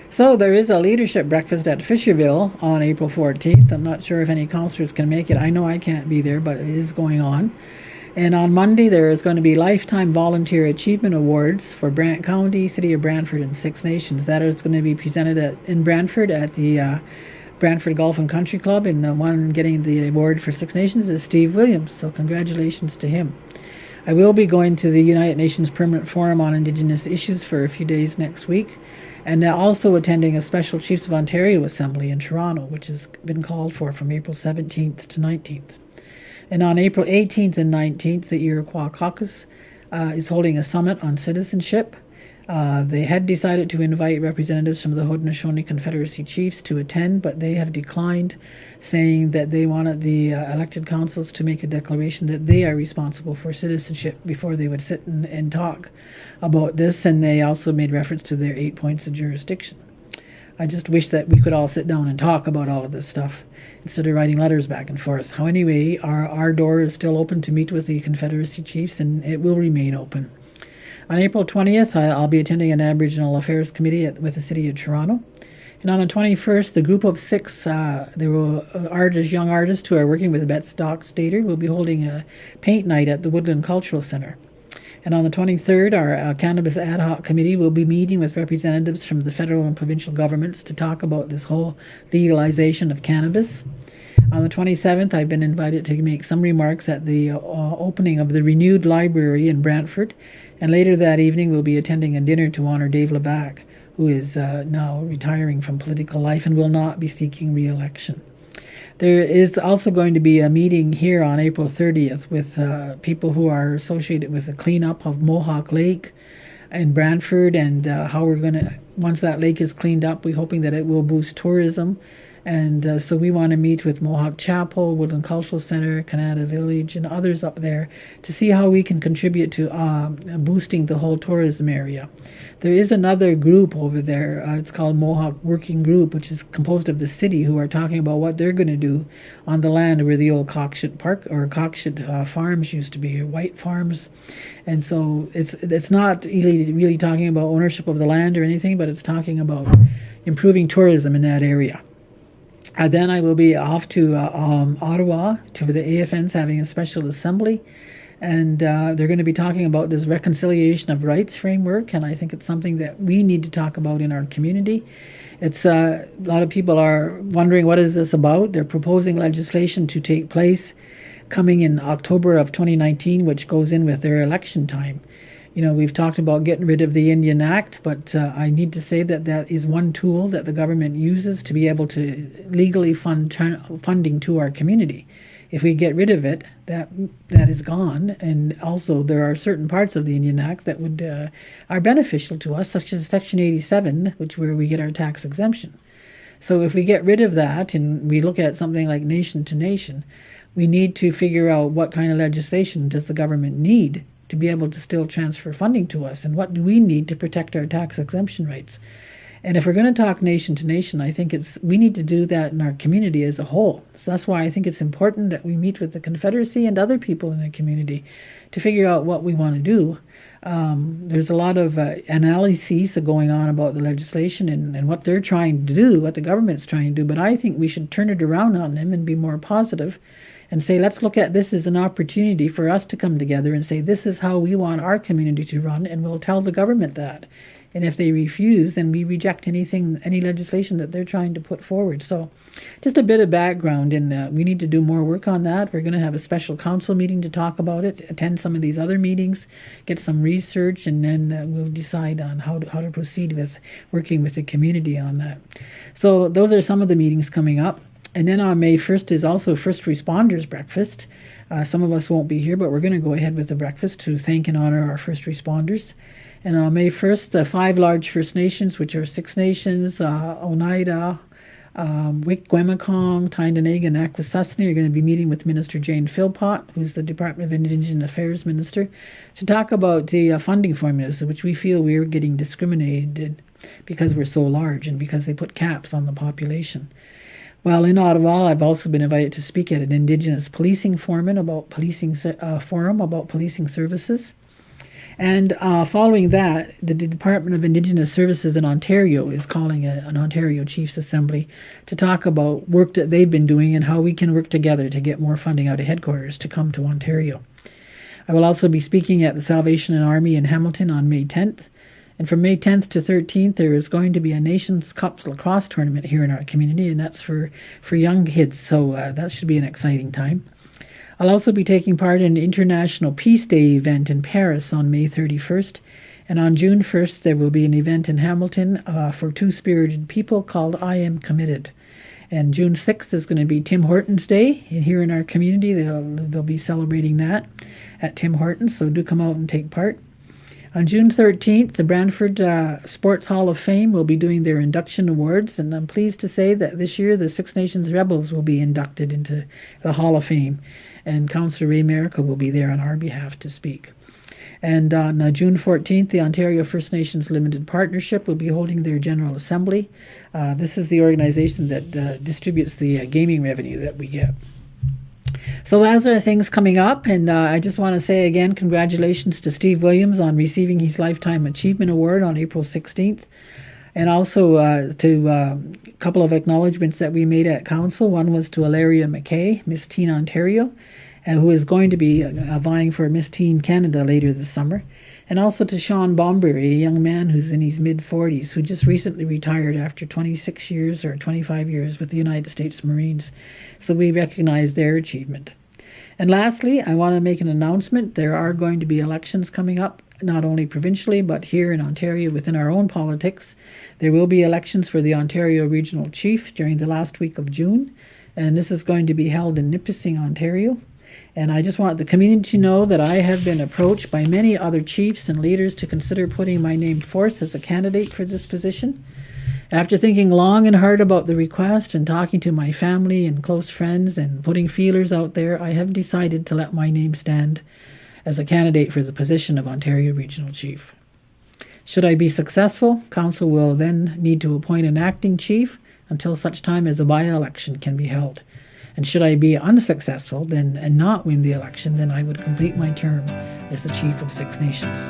So there is a leadership breakfast at Fisherville on April 14th. I'm not sure if any councillors can make it. I know I can't be there, but it is going on. And on Monday, there is going to be Lifetime Volunteer Achievement Awards for Brant County, City of Brantford, and Six Nations. That is going to be presented in Brantford at the Brantford Golf and Country Club, and the one getting the award for Six Nations is Steve Williams, so congratulations to him. I will be going to the United Nations Permanent Forum on Indigenous Issues for a few days next week, and also attending a special Chiefs of Ontario Assembly in Toronto, which has been called for from April 17th to 19th. And on April 18th and 19th, the Iroquois Caucus is holding a summit on citizenship. They had decided to invite representatives from the Haudenosaunee Confederacy chiefs to attend, but they have declined, saying that they wanted the elected councils to make a declaration that they are responsible for citizenship before they would sit and talk about this, and they also made reference to their 8 points of jurisdiction. I just wish that we could all sit down and talk about all of this stuff instead of writing letters back and forth. How anyway, our door is still open to meet with the Confederacy chiefs, and it will remain open. On April 20th, I'll be attending an Aboriginal Affairs Committee with the City of Toronto. And on the 21st, the group of six young artists who are working with Betts Dockstader will be holding a paint night at the Woodland Cultural Centre. And on the 23rd, our Cannabis Ad Hoc Committee will be meeting with representatives from the federal and provincial governments to talk about this whole legalization of cannabis. On the 27th, I've been invited to make some remarks at the opening of the renewed library in Brantford. And later that evening, we'll be attending a dinner to honor Dave Labac, who is now retiring from political life and will not be seeking re-election. There is also going to be a meeting here on April 30th with people who are associated with the cleanup of Mohawk Lake in Brantford, and how we're going to, once that lake is cleaned up, we're hoping that it will boost tourism. And so we want to meet with Mohawk Chapel, Woodland Cultural Centre, Canada Village, and others up there to see how we can contribute to boosting the whole tourism area. There is another group over there, it's called Mohawk Working Group, which is composed of the city, who are talking about what they're going to do on the land where the old Cockshut Park or Cockshut Farms used to be, or White Farms. And so it's not really talking about ownership of the land or anything, but it's talking about improving tourism in that area. Then I will be off to Ottawa to the AFN's having a special assembly, and they're going to be talking about this reconciliation of rights framework, and I think it's something that we need to talk about in our community. It's a lot of people are wondering, what is this about? They're proposing legislation to take place coming in October of 2019, which goes in with their election time. You know, we've talked about getting rid of the Indian Act, but I need to say that that is one tool that the government uses to be able to legally fund funding to our community. If we get rid of it, that is gone. And also, there are certain parts of the Indian Act that would are beneficial to us, such as Section 87, where we get our tax exemption. So if we get rid of that and we look at something like nation to nation, we need to figure out what kind of legislation does the government need to be able to still transfer funding to us, and what do we need to protect our tax exemption rights. And if we're going to talk nation to nation, I think we need to do that in our community as a whole. So that's why I think it's important that we meet with the Confederacy and other people in the community to figure out what we want to do. There's a lot of analyses going on about the legislation and what they're trying to do, what the government's trying to do, but I think we should turn it around on them and be more positive and say, let's look at this as an opportunity for us to come together and say, this is how we want our community to run, and we'll tell the government that. And if they refuse, then we reject any legislation that they're trying to put forward. So just a bit of background, and we need to do more work on that. We're going to have a special council meeting to talk about it, attend some of these other meetings, get some research, and then we'll decide on how to proceed with working with the community on that. So those are some of the meetings coming up. And then on May 1st is also First Responders Breakfast. Some of us won't be here, but we're going to go ahead with the breakfast to thank and honor our first responders. And on May 1st, the 5 large First Nations, which are Six Nations, Oneida, Wikwemikong, Tyendinaga, and Akwesasne, are going to be meeting with Minister Jane Philpott, who's the Department of Indigenous Affairs Minister, to talk about the funding formulas, which we feel we're getting discriminated because we're so large and because they put caps on the population. While in Ottawa, I've also been invited to speak at an Indigenous policing forum about policing services. And following that, the Department of Indigenous Services in Ontario is calling an Ontario Chiefs Assembly to talk about work that they've been doing and how we can work together to get more funding out of headquarters to come to Ontario. I will also be speaking at the Salvation Army in Hamilton on May 10th. And from May 10th to 13th, there is going to be a Nations Cup lacrosse tournament here in our community, and that's for young kids, so that should be an exciting time. I'll also be taking part in an International Peace Day event in Paris on May 31st. And on June 1st, there will be an event in Hamilton for two-spirited people called I Am Committed. And June 6th is going to be Tim Hortons Day here in our community. They'll be celebrating that at Tim Hortons, so do come out and take part. On June 13th, the Brantford Sports Hall of Fame will be doing their induction awards, and I'm pleased to say that this year the Six Nations Rebels will be inducted into the Hall of Fame, and Councillor Ray Merica will be there on our behalf to speak. And on June 14th, the Ontario First Nations Limited Partnership will be holding their General Assembly. This is the organization that distributes the gaming revenue that we get. So those are things coming up, and I just want to say again, congratulations to Steve Williams on receiving his Lifetime Achievement Award on April 16th, and also to a couple of acknowledgements that we made at Council. One was to Ilaria McKay, Miss Teen Ontario, who is going to be vying for Miss Teen Canada later this summer, and also to Sean Bomberry, a young man who's in his mid-40s, who just recently retired after 26 years or 25 years with the United States Marines. So we recognize their achievement. And lastly, I want to make an announcement. There are going to be elections coming up, not only provincially, but here in Ontario within our own politics. There will be elections for the Ontario Regional Chief during the last week of June, and this is going to be held in Nipissing, Ontario. And I just want the community to know that I have been approached by many other chiefs and leaders to consider putting my name forth as a candidate for this position. After thinking long and hard about the request and talking to my family and close friends and putting feelers out there, I have decided to let my name stand as a candidate for the position of Ontario Regional Chief. Should I be successful, Council will then need to appoint an acting chief until such time as a by-election can be held. And should I be unsuccessful and not win the election, then I would complete my term as the Chief of Six Nations.